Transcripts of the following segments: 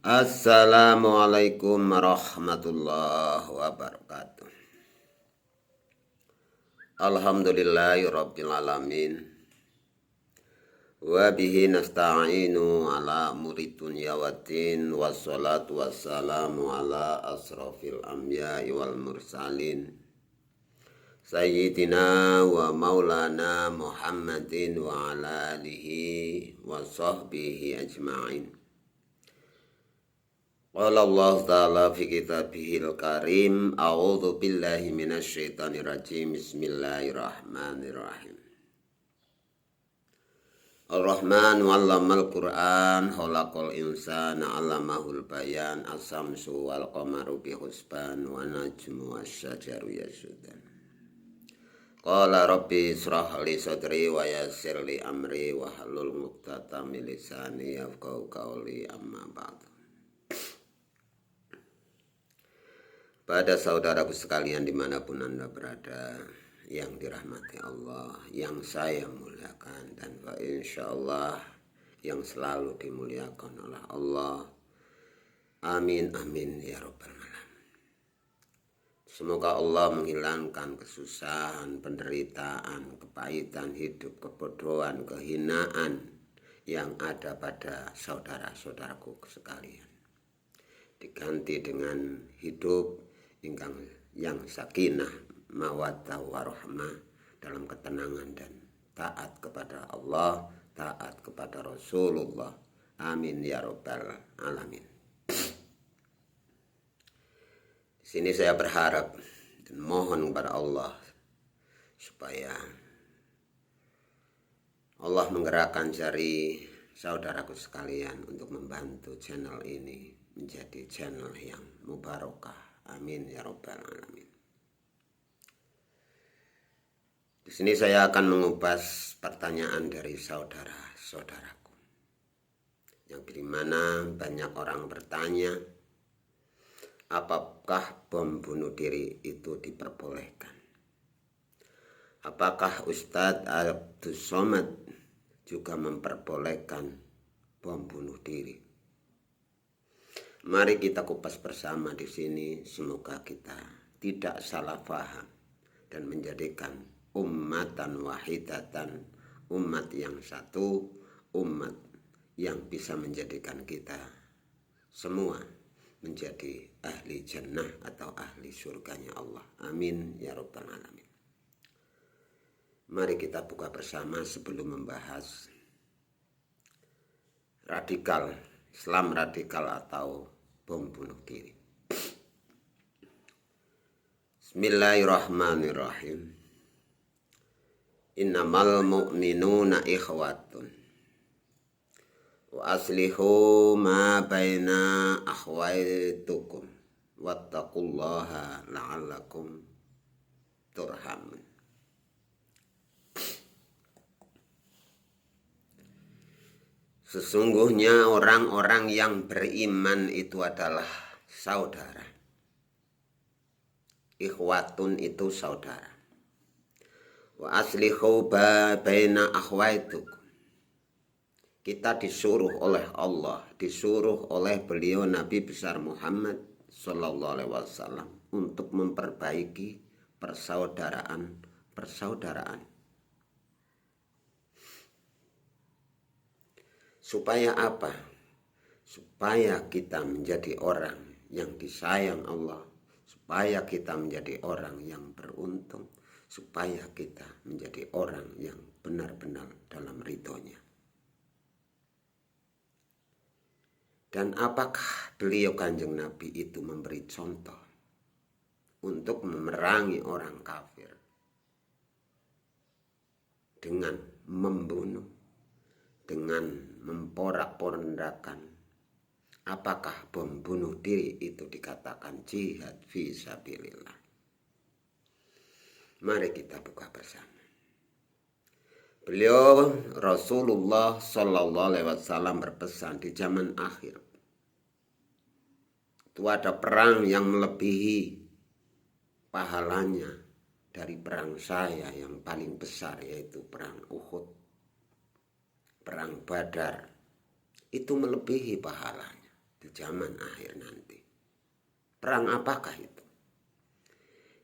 Assalamualaikum warahmatullahi wabarakatuh. Alhamdulillahirabbil alamin. Wa bihi nasta'inu ala umuri dunya waddin, wassalatu wassalamu ala asrafil anbiya'i wal mursalin. Sayyidina wa maulana Muhammadin wa ala alihi wa sahbihi ajma'in. Qala Allah Ta'ala fi kitabihil karim, a'udzu billahi minasyaitonir rajim. Bismillahirrahmanirrahim. Ar-Rahman 'allamal Qur'an, khalaqal insana 'allamahul bayan, as-samsu wal qamaru bi husban, wa najmu wasyajaru yasjudan. Qala rabbi israh li sadri wa yassir li amri wa hlul 'uqdatam min lisani yafqahu qawli, amma ba'du. Pada saudaraku sekalian dimanapun Anda berada, yang dirahmati Allah, yang saya muliakan, dan insya Allah yang selalu dimuliakan oleh Allah. Amin amin ya rabbal alamin. Semoga Allah menghilangkan kesusahan, penderitaan, kepahitan hidup, kebodohan, kehinaan yang ada pada saudara-saudaraku sekalian, diganti dengan hidup yang sakinah, mawaddah warahmah, dalam ketenangan dan taat kepada Allah, taat kepada Rasulullah. Amin ya rabbal alamin. Di sini saya berharap dan mohon kepada Allah supaya Allah menggerakkan jari saudaraku sekalian untuk membantu channel ini menjadi channel yang mubarakah. Amin ya rabbal alamin. Di sini saya akan mengupas pertanyaan dari saudara-saudaraku, yang dimana banyak orang bertanya, apakah bom bunuh diri itu diperbolehkan? Apakah Ustadz Abdus Somad juga memperbolehkan bom bunuh diri? Mari kita kupas bersama di sini, semoga kita tidak salah paham dan menjadikan ummatan wahidatan, umat yang satu, umat yang bisa menjadikan kita semua menjadi ahli jannah atau ahli surganya Allah. Amin ya rabbal alamin. Mari kita buka bersama sebelum membahas Islam radikal atau bom bunuh diri. Bismillahirrahmanirrahim. Innamal mu'minuna ikhwatun wa aslihu ma baina akhwaitukum wattaqullaha la'allakum turhamun. Sesungguhnya orang-orang yang beriman itu adalah saudara. Ikhwatun itu saudara. Wa aslihu baina akhwaitukum. Kita disuruh oleh Allah, disuruh oleh beliau Nabi besar Muhammad sallallahu alaihi wasallam untuk memperbaiki persaudaraan. Supaya apa? Supaya kita menjadi orang yang disayang Allah, supaya kita menjadi orang yang beruntung, supaya kita menjadi orang yang benar-benar dalam ridhonya. Dan apakah beliau Kanjeng Nabi itu memberi contoh untuk memerangi orang kafir dengan membunuh, dengan memporak-porandakan? Apakah bom bunuh diri itu dikatakan jihad fi sabilillah? Mari kita buka bersama. Beliau Rasulullah sallallahu alaihi wasallam berpesan di zaman akhir itu ada perang yang melebihi pahalanya dari perang saya yang paling besar, yaitu perang Uhud. Perang Badar itu melebihi pahalanya. zaman akhir nanti. Perang apakah itu?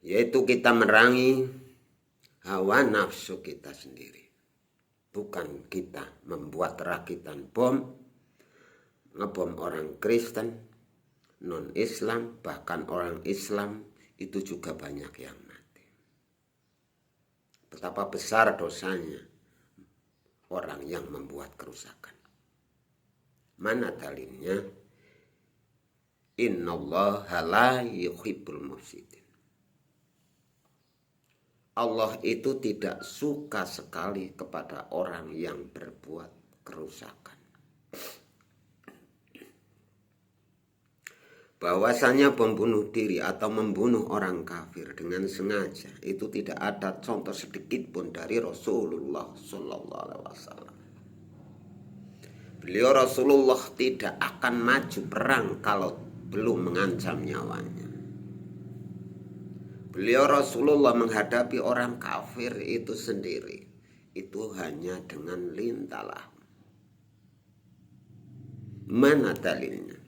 Yaitu kita merangi hawa nafsu kita sendiri. Bukan kita membuat rakitan bom, ngebom orang Kristen, non-Islam, bahkan orang Islam itu juga banyak yang mati. Betapa besar dosanya orang yang membuat kerusakan. Mana dalilnya? Innallaha la yuhibbul mufsidin. Allah itu tidak suka sekali kepada orang yang berbuat kerusakan. Bahwasanya pembunuh diri atau membunuh orang kafir dengan sengaja itu tidak ada contoh sedikit pun dari Rasulullah Sallallahu Alaihi Wasallam. Beliau Rasulullah tidak akan maju perang kalau belum mengancam nyawanya. Beliau Rasulullah menghadapi orang kafir itu sendiri, itu hanya dengan lintalah. Mana dalilnya?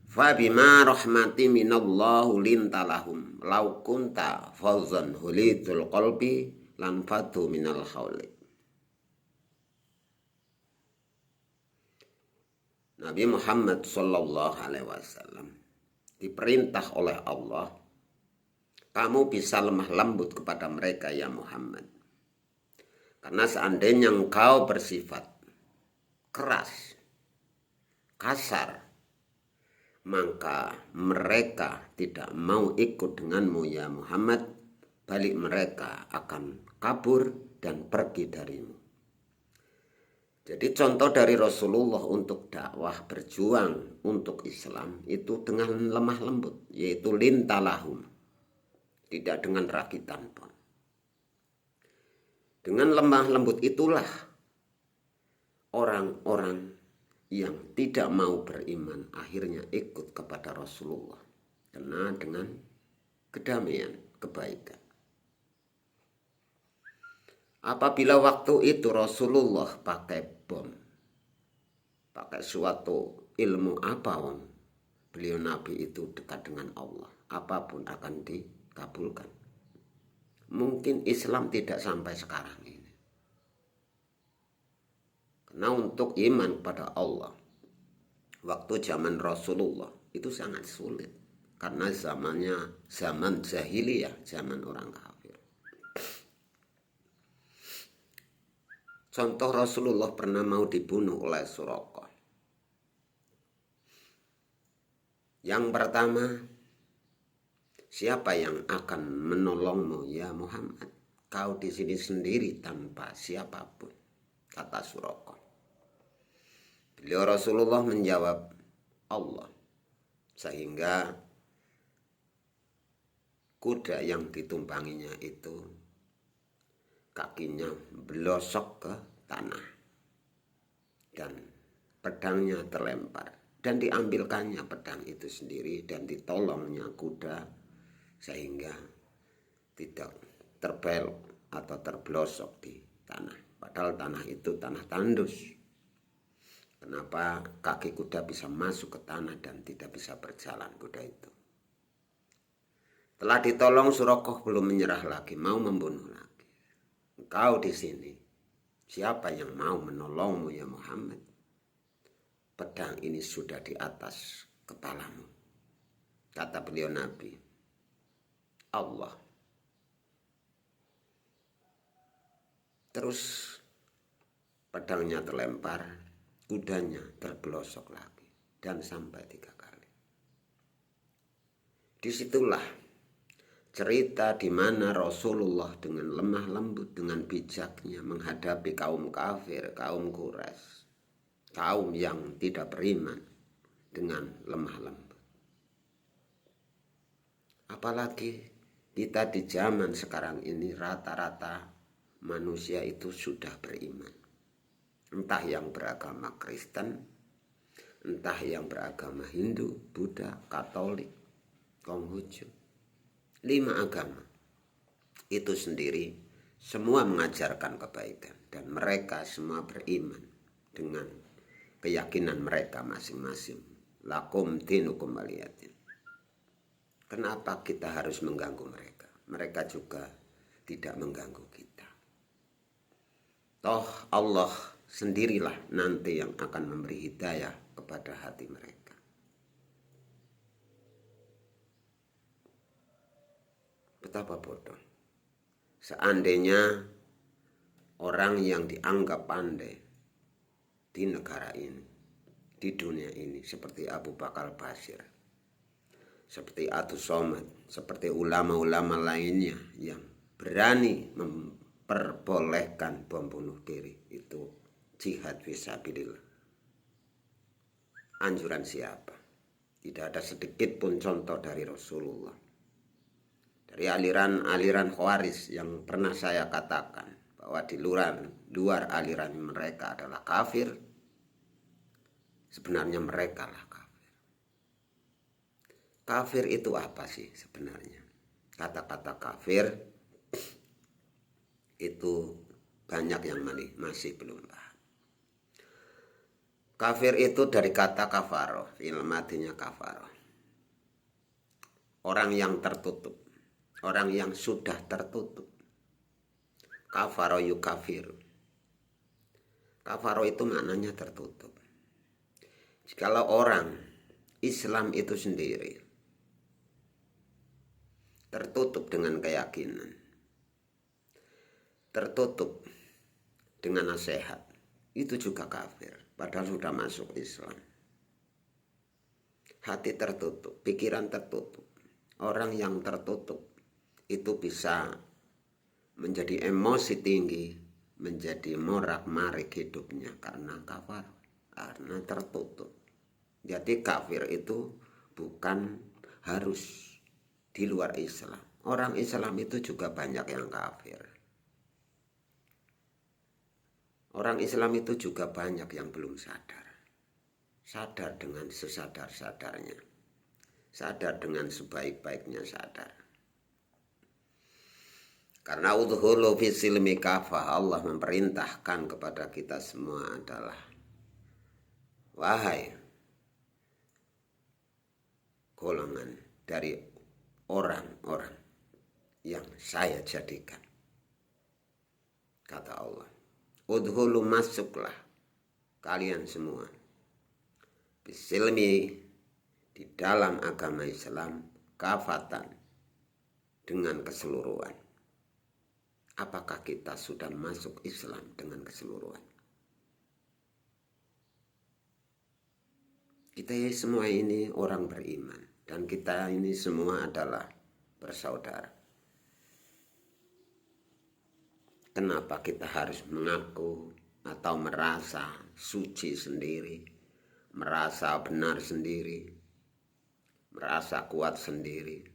Fabima rahmati minallahu lintalahum law kunta fawzan hulidul qalbi lan fatu minal khawli. Nabi Muhammad sallallahu alaihi wasallam diperintah oleh Allah, kamu bisa lemah lembut kepada mereka ya Muhammad. Karena seandainya engkau bersifat keras, kasar, maka mereka tidak mau ikut denganmu ya Muhammad. Balik mereka akan kabur dan pergi darimu. Jadi contoh dari Rasulullah untuk dakwah berjuang untuk Islam itu dengan lemah lembut, yaitu lintalahum. Tidak dengan rakitan pun. Dengan lemah lembut itulah orang-orang yang tidak mau beriman akhirnya ikut kepada Rasulullah. Karena dengan kedamaian, kebaikan. Apabila waktu itu Rasulullah pakai bom, pakai suatu ilmu apa, beliau Nabi itu dekat dengan Allah. Apapun akan dikabulkan. Mungkin Islam tidak sampai sekarang ini. Karena untuk iman pada Allah, waktu zaman Rasulullah itu sangat sulit. Karena zamannya zaman jahiliyah, zaman orang kafir. Contoh Rasulullah pernah mau dibunuh oleh Suraqah. Yang pertama, siapa yang akan menolongmu ya Muhammad? Kau di sini sendiri tanpa siapapun, kata Suraqah. Beliau Rasulullah menjawab, Allah. Sehingga kuda yang ditumpanginya itu kakinya belosok ke tanah dan pedangnya terlempar dan diambilkannya pedang itu sendiri dan ditolongnya kuda sehingga tidak terbelok atau terbelosok di tanah, padahal tanah itu tanah tandus. Kenapa kaki kuda bisa masuk ke tanah dan tidak bisa berjalan kuda itu? Telah ditolong, Suraqah belum menyerah lagi, mau membunuh lagi. Engkau di sini, siapa yang mau menolongmu ya Muhammad? Pedang ini sudah di atas kepalamu. Kata beliau Nabi, Allah. Terus pedangnya terlempar, kudanya terbelosok lagi dan sampai 3 kali. Disitulah cerita di mana Rasulullah dengan lemah lembut, dengan bijaknya menghadapi kaum kafir, kaum Quraisy, kaum yang tidak beriman dengan lemah lembut. Apalagi kita di zaman sekarang ini rata-rata manusia itu sudah beriman. Entah yang beragama Kristen, entah yang beragama Hindu, Buddha, Katolik, Konghucu. 5 agama itu sendiri semua mengajarkan kebaikan dan mereka semua beriman dengan keyakinan mereka masing-masing lakum dinukum waliyadin. Kenapa kita harus mengganggu mereka? Mereka juga tidak mengganggu kita. Toh Allah sendirilah nanti yang akan memberi hidayah kepada hati mereka. Betapa bodoh. Seandainya orang yang dianggap pandai di negara ini, di dunia ini, seperti Abu Bakar Basir, seperti Atus Somad, seperti ulama-ulama lainnya yang berani memperbolehkan bom bunuh diri, itu jihad fisabilillah. Anjuran siapa? Tidak ada sedikit pun contoh dari Rasulullah. Dari aliran-aliran Khawarij yang pernah saya katakan bahwa di luar aliran mereka adalah kafir, sebenarnya mereka lah kafir. Kafir itu apa sih sebenarnya? Kata-kata kafir itu banyak yang masih belum paham. Kafir itu dari kata kafaroh, fi'il madinya kafaroh. Orang yang tertutup, orang yang sudah tertutup. Kafaroh yukafir. Kafaroh itu maknanya tertutup. Jikalau orang Islam itu sendiri tertutup dengan keyakinan, tertutup dengan nasihat, itu juga kafir, padahal sudah masuk Islam. Hati tertutup, pikiran tertutup. Orang yang tertutup itu bisa menjadi emosi tinggi, menjadi morak-marik hidupnya karena kafir, karena tertutup. Jadi kafir itu bukan harus di luar Islam. Orang Islam itu juga banyak yang kafir. Orang Islam itu juga banyak yang belum sadar. Sadar dengan sesadar-sadarnya. Sadar dengan sebaik-baiknya sadar. Karena udhulu fi silmi kafah, Allah memerintahkan kepada kita semua adalah, wahai golongan dari orang-orang yang saya jadikan, kata Allah, udhulu, masuklah kalian semua bisilmi, di dalam agama Islam, kafatan, dengan keseluruhan. Apakah kita sudah masuk Islam dengan keseluruhan? Kita semua ini orang beriman, dan kita ini semua adalah bersaudara. Kenapa kita harus mengaku atau merasa suci sendiri, merasa benar sendiri, merasa kuat sendiri?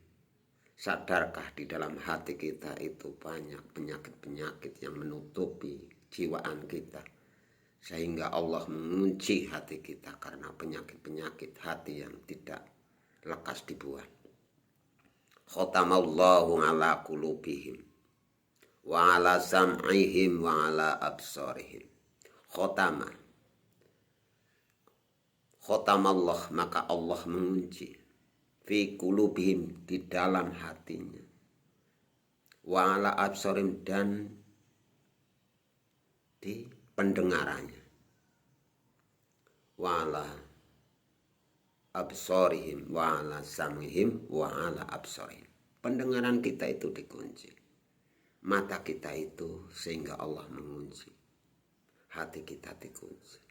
Sadarkah di dalam hati kita itu banyak penyakit-penyakit yang menutupi jiwaan kita, sehingga Allah mengunci hati kita karena penyakit-penyakit hati yang tidak lekas dibuat. Khatamallahu ala qulubihim wa ala sam'ihim wa ala absarihim. Khatamallah, maka Allah mengunci, fi qulubihim, di dalam hatinya, wa ala absarihim, dan di pendengarannya, wa ala absarihim wa ala sam'ihim wa ala absarihim. Pendengaran kita itu dikunci, mata kita itu sehingga Allah mengunci, hati kita dikunci.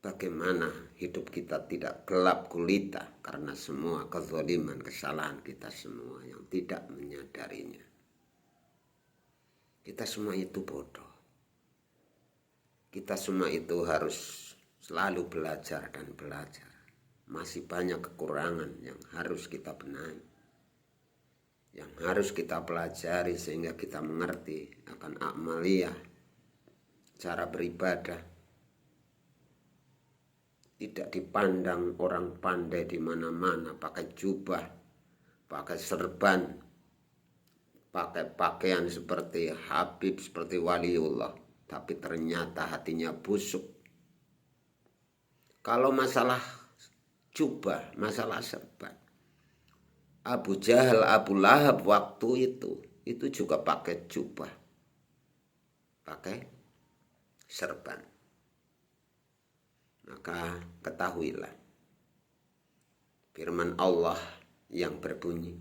Bagaimana hidup kita tidak gelap gulita karena semua kezaliman, kesalahan kita semua yang tidak menyadarinya. Kita semua itu bodoh. Kita semua itu harus selalu belajar dan belajar. Masih banyak kekurangan yang harus kita benahi, yang harus kita pelajari sehingga kita mengerti akan amaliyah, cara beribadah. Tidak dipandang orang pandai di mana-mana pakai jubah, pakai serban, pakai pakaian seperti Habib, seperti waliullah, tapi ternyata hatinya busuk. Kalau masalah jubah, masalah serban, Abu Jahal, Abu Lahab waktu itu juga pakai jubah, pakai serban. Maka ketahuilah firman Allah yang berbunyi,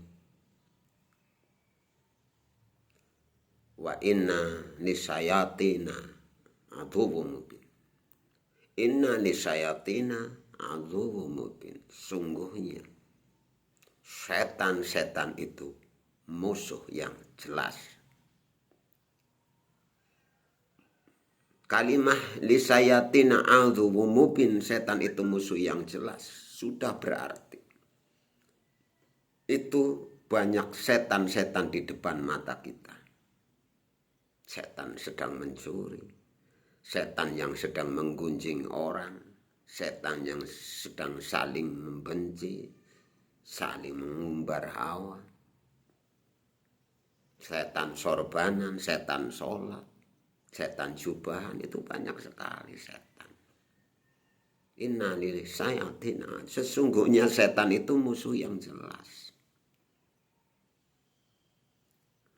wa inna lisayatina aduwwum mubin. Inna lisayatina aduwwum mubin. Sungguhnya setan-setan itu musuh yang jelas. Kalimah lisayatina aduwwum mubin, setan itu musuh yang jelas, sudah berarti itu banyak setan-setan di depan mata kita. Setan sedang mencuri, setan yang sedang menggunjing orang, setan yang sedang saling membenci, saling mengumbar hawa, setan sorbanan, setan sholat, setan jubahan, itu banyak sekali setan. Inna lillahi sayatina, sesungguhnya setan itu musuh yang jelas.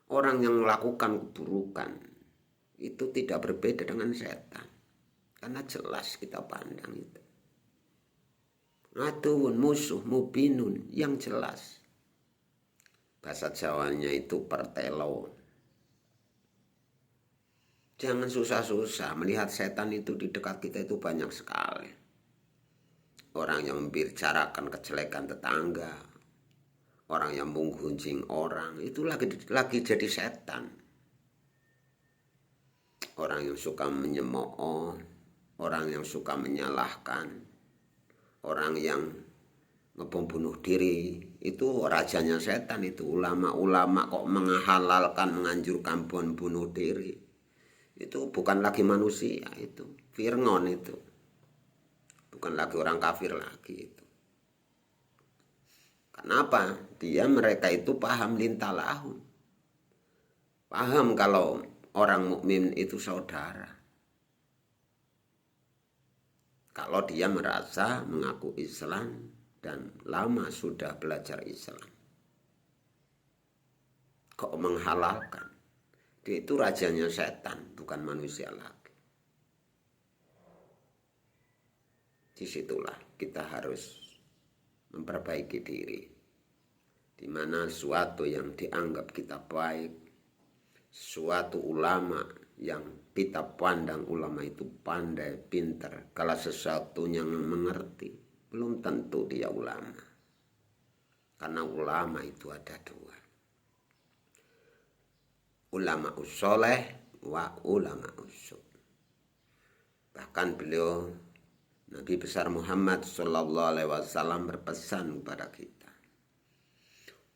Orang yang melakukan keburukan itu tidak berbeda dengan setan, karena jelas kita pandang itu. Aduun, musuh, mubinun, yang jelas. Bahasa Jawanya itu pertelo. Jangan susah-susah melihat setan itu di dekat kita, itu banyak sekali. Orang yang membicarakan kejelekan tetangga, orang yang menggunjing orang, itu lagi jadi setan. Orang yang suka menyemooh, orang yang suka menyalahkan, orang yang ngebom bunuh diri, itu rajanya setan. Itu ulama-ulama kok menghalalkan, menganjurkan bunuh diri. Itu bukan lagi manusia, itu Fir'aun, itu bukan lagi orang kafir lagi itu. Kenapa? Mereka itu paham lintalahum, paham kalau orang mukmin itu saudara. Kalau dia merasa mengaku Islam dan lama sudah belajar Islam, kok menghalalkan? Dia itu rajanya setan, bukan manusia lagi. Disitulah kita harus memperbaiki diri. Di mana suatu yang dianggap kita baik, suatu ulama yang kita pandang ulama itu pandai, pintar, kalau sesuatunya mengerti, belum tentu dia ulama. Karena ulama itu ada dua, ulama usoleh wa ulama usul. Bahkan beliau Nabi besar Muhammad sallallahu alaihi wasallam berpesan kepada kita,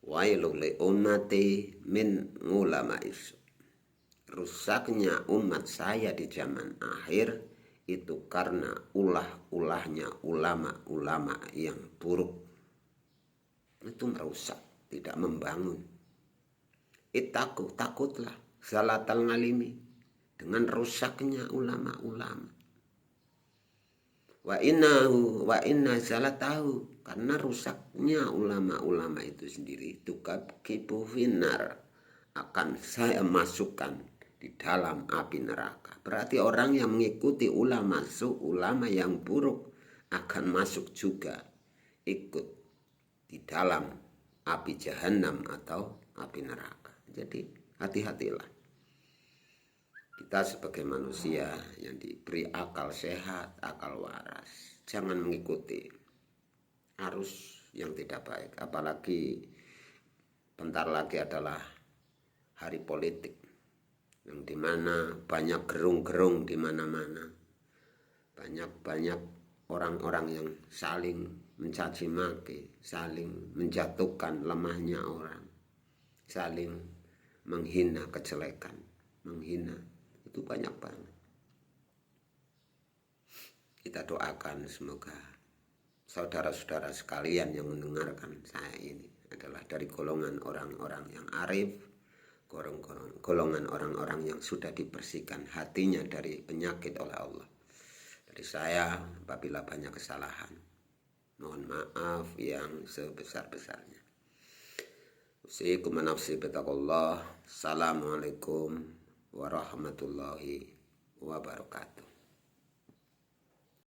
wailul li ummati min ulama isu. Rusaknya umat saya di zaman akhir itu karena ulah-ulahnya ulama-ulama yang buruk. Itu merusak, tidak membangun. Takutlah salatal ngalimi, dengan rusaknya ulama-ulama. Wa inna salatahu, karena rusaknya ulama-ulama itu sendiri, itu kibu finar, akan saya masukkan di dalam api neraka. Berarti orang yang mengikuti ulama yang buruk akan masuk juga ikut di dalam api jahanam atau api neraka. Jadi hati-hatilah. Kita sebagai manusia yang diberi akal sehat, akal waras, jangan mengikuti arus yang tidak baik. Apalagi bentar lagi adalah hari politik, yang dimana banyak gerung-gerung di mana-mana, banyak orang-orang yang saling mencaci maki, saling menjatuhkan lemahnya orang, saling menghina kejelekan, menghina, itu banyak banget. Kita doakan semoga saudara-saudara sekalian yang mendengarkan saya ini adalah dari golongan orang-orang yang arif, golongan orang-orang yang sudah dibersihkan hatinya dari penyakit oleh Allah, dari saya apabila banyak kesalahan. Mohon maaf yang sebesar-besarnya. Usikum nafsi bitaqullah. Assalamualaikum warahmatullahi wabarakatuh.